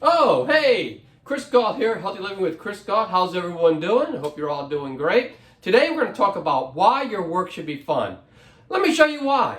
Oh, hey! Chris Gault here, Healthy Living with Chris Gault. How's everyone doing? I hope you're all doing great. Today we're going to talk about why your work should be fun. Let me show you why.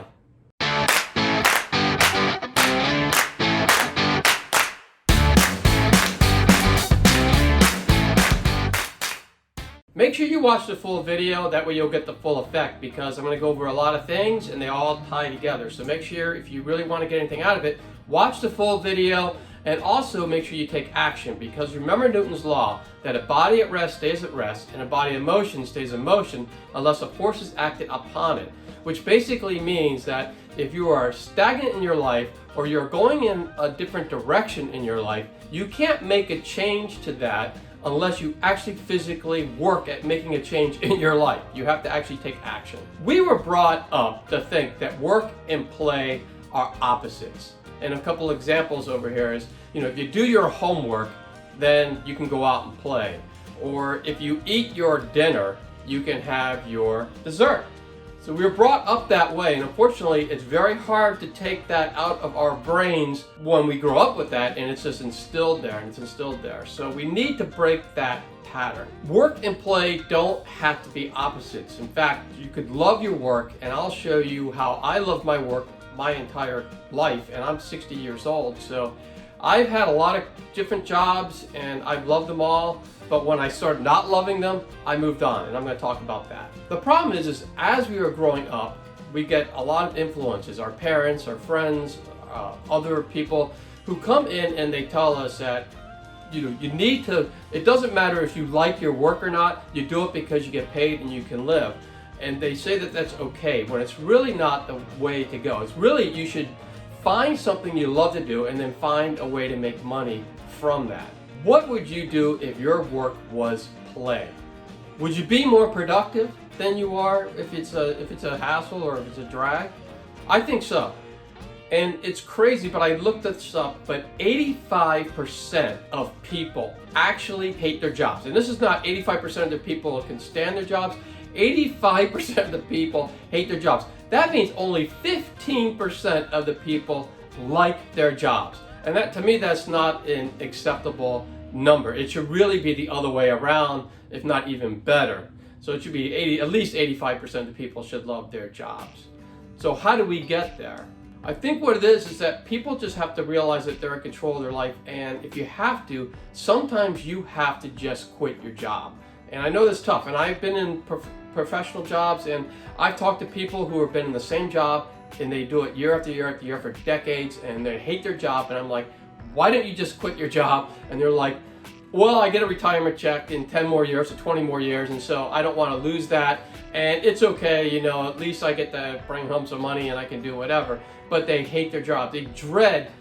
Make sure you watch the full video, that way you'll get the full effect, because I'm going to go over a lot of things and they all tie together. So make sure, if you really want to get anything out of it, watch the full video and also make sure you take action, because remember Newton's law that a body at rest stays at rest and a body in motion stays in motion unless a force is acted upon it, which basically means that if you are stagnant in your life or you're going in a different direction in your life, you can't make a change to that unless you actually physically work at making a change in your life. You have to actually take action. We were brought up to think that work and play are opposites. And a couple examples over here is, if you do your homework, then you can go out and play. Or if you eat your dinner, you can have your dessert. So we were brought up that way, and unfortunately it's very hard to take that out of our brains when we grow up with that, and it's just instilled there, So we need to break that pattern. Work and play don't have to be opposites. In fact, you could love your work, and I'll show you how I love my work my entire life, and I'm 60 years old, so I've had a lot of different jobs and I've loved them all, but when I started not loving them, I moved on, and I'm going to talk about that. The problem is as we were growing up, we get a lot of influences, our parents, our friends, other people who come in and they tell us that you need to, it doesn't matter if you like your work or not, you do it because you get paid and you can live. And they say that that's okay, when it's really not the way to go. It's really, you should find something you love to do and then find a way to make money from that. What would you do if your work was play? Would you be more productive than you are if it's a hassle or if it's a drag? I think so. And it's crazy, but I looked this up, but 85% of people actually hate their jobs. And this is not 85% of the people who can stand their jobs. 85% of the people hate their jobs. That means only 15% of the people like their jobs. And that, to me, that's not an acceptable number. It should really be the other way around, if not even better. So it should be at least 85% of the people should love their jobs. So how do we get there? I think what it is that people just have to realize that they're in control of their life, and if you have to, sometimes you have to just quit your job. And I know that's tough, and I've been in professional jobs, and I've talked to people who have been in the same job and they do it year after year after year for decades, and they hate their job, and I'm like, why don't you just quit your job? And they're like, well, I get a retirement check in 10 more years or 20 more years, and so I don't want to lose that, and it's okay, at least I get to bring home some money and I can do whatever. But they hate their job. They dread,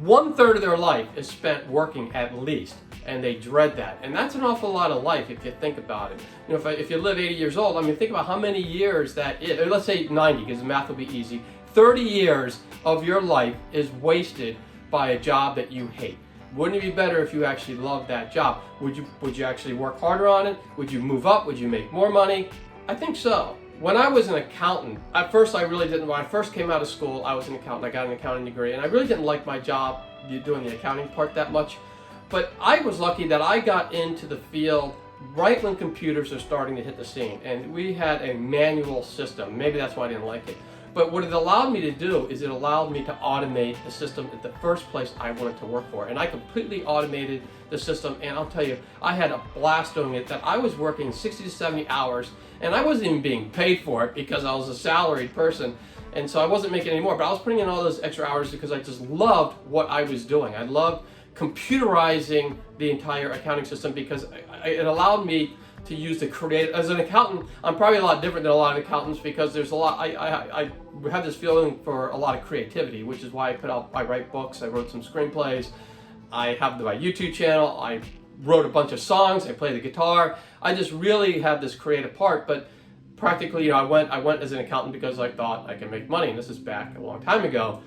1/3 of their life is spent working at least, and they dread that. And that's an awful lot of life if you think about it. If you live 80 years old, think about how many years that is. Let's say 90, because the math will be easy. 30 years of your life is wasted by a job that you hate. Wouldn't it be better if you actually loved that job? Would you actually work harder on it? Would you move up? Would you make more money? I think so. When I was an accountant, at first I really didn't. When I first came out of school, I was an accountant. I got an accounting degree, and I really didn't like my job doing the accounting part that much. But I was lucky that I got into the field right when computers are starting to hit the scene, and we had a manual system. Maybe that's why I didn't like it. But what it allowed me to do is it allowed me to automate the system at the first place I wanted to work for. And I completely automated the system, and I'll tell you, I had a blast doing it. That I was working 60 to 70 hours, and I wasn't even being paid for it because I was a salaried person. And so I wasn't making any more, but I was putting in all those extra hours because I just loved what I was doing. I loved computerizing the entire accounting system because it allowed me to use the creative. As an accountant, I'm probably a lot different than a lot of accountants because there's a lot, I have this feeling for a lot of creativity, which is why I write books, I wrote some screenplays, I have my YouTube channel, I wrote a bunch of songs, I play the guitar. I just really have this creative part, but practically, I went as an accountant because I thought I could make money, and this is back a long time ago.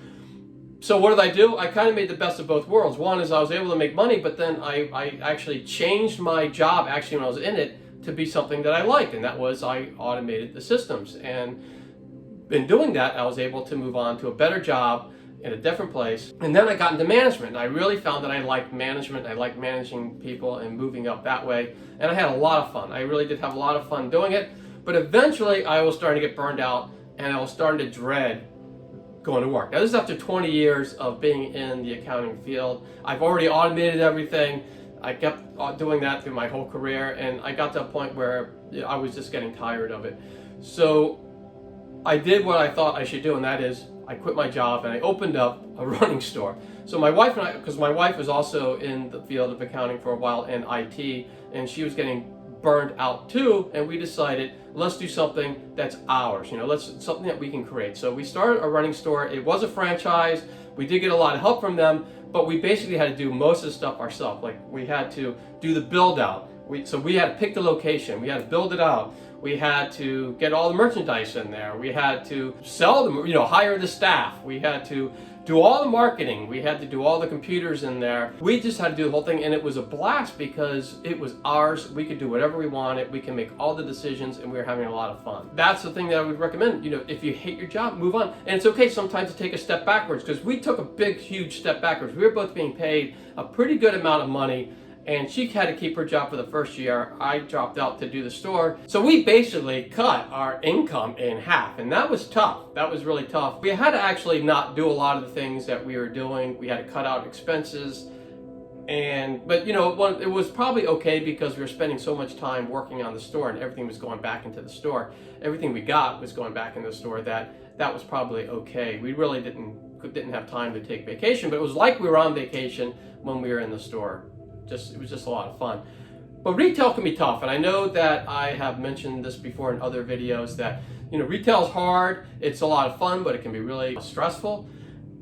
So what did I do? I kind of made the best of both worlds. One is I was able to make money, but then I actually changed my job, actually when I was in it, to be something that I liked, and that was I automated the systems. And in doing that, I was able to move on to a better job in a different place. And then I got into management. I really found that I liked management. I liked managing people and moving up that way. And I had a lot of fun. I really did have a lot of fun doing it. But eventually I was starting to get burned out, and I was starting to dread going to work. Now this is after 20 years of being in the accounting field. I've already automated everything. I kept doing that through my whole career, and I got to a point where I was just getting tired of it. So I did what I thought I should do, and that is I quit my job and I opened up a running store. So my wife and I, because my wife was also in the field of accounting for a while in IT, and she was getting burned out too, and we decided let's do something that's ours, something that we can create. So we started a running store. It was a franchise. We did get a lot of help from them, but we basically had to do most of the stuff ourselves. Like we had to do the build out. So we had to pick the location. We had to build it out. We had to get all the merchandise in there. We had to sell them, hire the staff. We had to do all the marketing. We had to do all the computers in there. We just had to do the whole thing, and it was a blast because it was ours. We could do whatever we wanted. We can make all the decisions, and we were having a lot of fun. That's the thing that I would recommend. If you hate your job, move on. And it's okay sometimes to take a step backwards, because we took a big, huge step backwards. We were both being paid a pretty good amount of money, and she had to keep her job for the first year. I dropped out to do the store. So we basically cut our income in half, and that was tough. That was really tough. We had to actually not do a lot of the things that we were doing. We had to cut out expenses. But it was probably okay because we were spending so much time working on the store, and everything was going back into the store. Everything we got was going back in the store. That was probably okay. We really didn't have time to take vacation, but it was like we were on vacation when we were in the store. It was just a lot of fun. But retail can be tough, and I know that I have mentioned this before in other videos that retail is hard. It's a lot of fun, but it can be really stressful.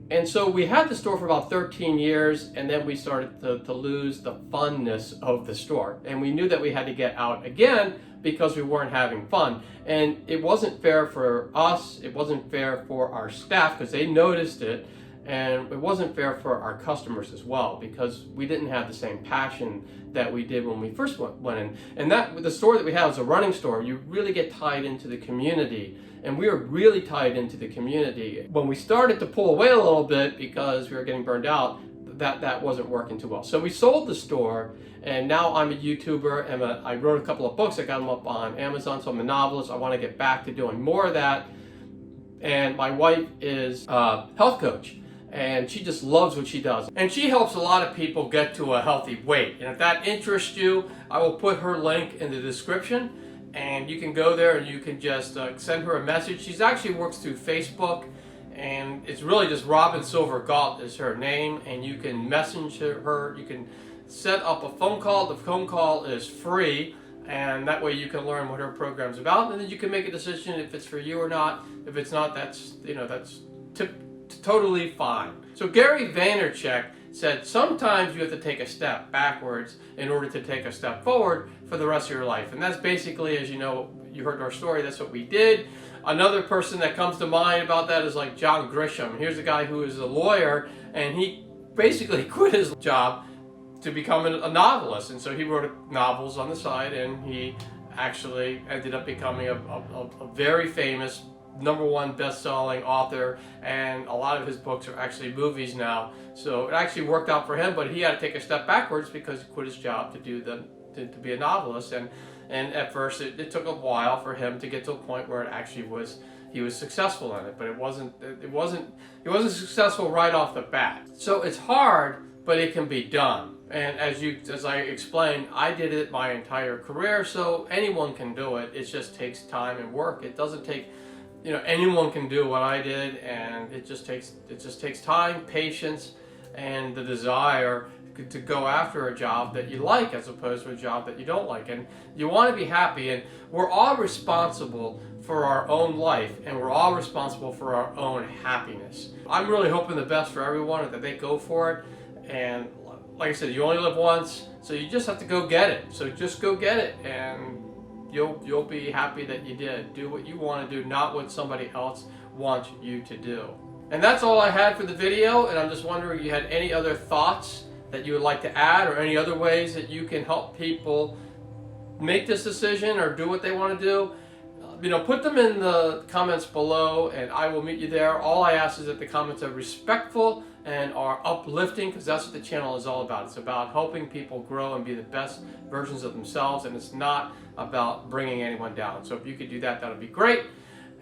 And so we had the store for about 13 years, and then we started to lose the funness of the store. And we knew that we had to get out again because we weren't having fun. And it wasn't fair for us, it wasn't fair for our staff because they noticed it, and it wasn't fair for our customers as well because we didn't have the same passion that we did when we first went in. And the store that we have is a running store. You really get tied into the community, and we were really tied into the community. When we started to pull away a little bit because we were getting burned out, that wasn't working too well. So we sold the store, and now I'm a YouTuber, and I wrote a couple of books. I got them up on Amazon, so I'm a novelist. I want to get back to doing more of that. And my wife is a health coach, and she just loves what she does. And she helps a lot of people get to a healthy weight. And if that interests you, I will put her link in the description, and you can go there and you can just send her a message. She actually works through Facebook, and it's really just Robyn Gault is her name, and you can message her. You can set up a phone call. The phone call is free, and that way you can learn what her program's about, and then you can make a decision if it's for you or not. If it's not, that's totally fine. So Gary Vaynerchuk said sometimes you have to take a step backwards in order to take a step forward for the rest of your life. And that's basically, as you know, you heard our story, that's what we did. Another person that comes to mind about that is like John Grisham. Here's a guy who is a lawyer, and he basically quit his job to become a novelist. And so he wrote novels on the side, and he actually ended up becoming a very famous #1 best-selling author, and a lot of his books are actually movies now. So it actually worked out for him, but he had to take a step backwards because he quit his job to be a novelist. And at first it took a while for him to get to a point where he was successful in it, but he wasn't successful right off the bat. So it's hard, but it can be done. And as I explained, I did it my entire career, so anyone can do it. It just takes time and work. It doesn't take, anyone can do what I did, and it just takes time, patience, and the desire to go after a job that you like as opposed to a job that you don't like. And you want to be happy, and we're all responsible for our own life, and we're all responsible for our own happiness. I'm really hoping the best for everyone, that they go for it. And like I said, you only live once, so you just have to go get it. So just go get it, and you'll be happy that you did. Do what you want to do, not what somebody else wants you to do. And that's all I had for the video, and I'm just wondering if you had any other thoughts that you would like to add, or any other ways that you can help people make this decision or do what they want to do. put them in the comments below and I will meet you there. All I ask is that the comments are respectful and are uplifting, because that's what the channel is all about. It's about helping people grow and be the best versions of themselves, and it's not about bringing anyone down. So if you could do that, that would be great.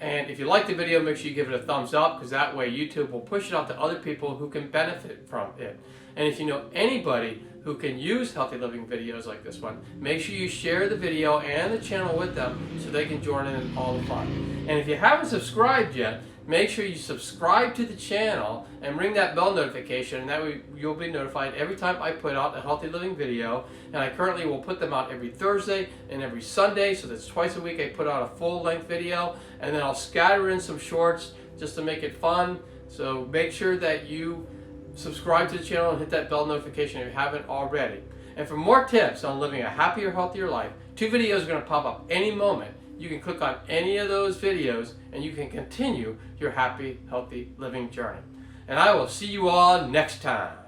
And if you like the video, make sure you give it a thumbs up, because that way YouTube will push it out to other people who can benefit from it. And if you know anybody who can use healthy living videos like this one, make sure you share the video and the channel with them so they can join in all the fun. And if you haven't subscribed yet, make sure you subscribe to the channel and ring that bell notification, and that way you'll be notified every time I put out a healthy living video. And I currently will put them out every Thursday and every Sunday, so that's twice a week I put out a full-length video, and then I'll scatter in some shorts just to make it fun. So make sure that you subscribe to the channel and hit that bell notification if you haven't already. And for more tips on living a happier, healthier life, 2 videos are going to pop up any moment. You can click on any of those videos and you can continue your happy, healthy living journey. And I will see you all next time.